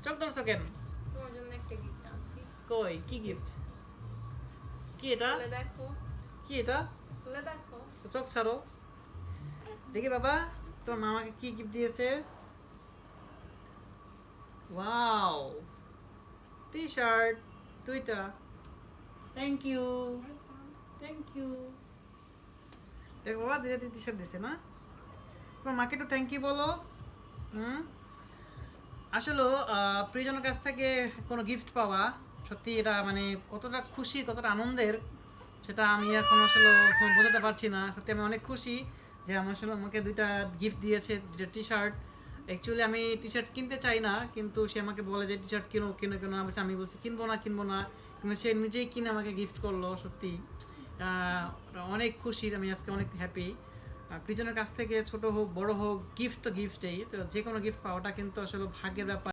চোখ ধরছো কেন? তোমার জন্য একটা গিফট আনছি। কই কি গিফট? কি এটা? খুলে দেখো, কি এটা? খুলে দেখো। চোখ ছাড়ো দেখি বাবা, তোমার মামাকে কি গিফট দিয়েছে। ওয়াও, টি শার্ট দুইটা। Thank you, thank you. দেখো বাবা, দুইটা টি শার্ট দিছে না? তোমার মাকে একটু থ্যাংক ইউ বলো। হুম। আসলে প্রিয়জনের কাছ থেকে কোনো গিফট পাওয়া সত্যি এটা মানে কতটা খুশি, কতটা আনন্দের, সেটা আমি এখন আসলে বোঝাতে পারছি না। সত্যি আমি অনেক খুশি যে আমার আসলে আমাকে দুইটা গিফট দিয়েছে, দুইটা টি শার্ট। অ্যাকচুয়ালি আমি টি শার্ট কিনতে চাই না, কিন্তু সে আমাকে বলে যে টি শার্ট কিনো কিনো কিনো, আমি বলছি কিনবো না কিনবো না, কিন্তু সে নিজেই কিনে আমাকে গিফট করলো। সত্যি অনেক খুশি আমি আজকে, অনেক হ্যাপি। প্রিজনের কাছ থেকে ছোট হোক বড় হোক, গিফট তো গিফটেই, তো যে কোনো গিফট পাওয়াটা কিন্তু আসলে ভাগ্যের ব্যাপার।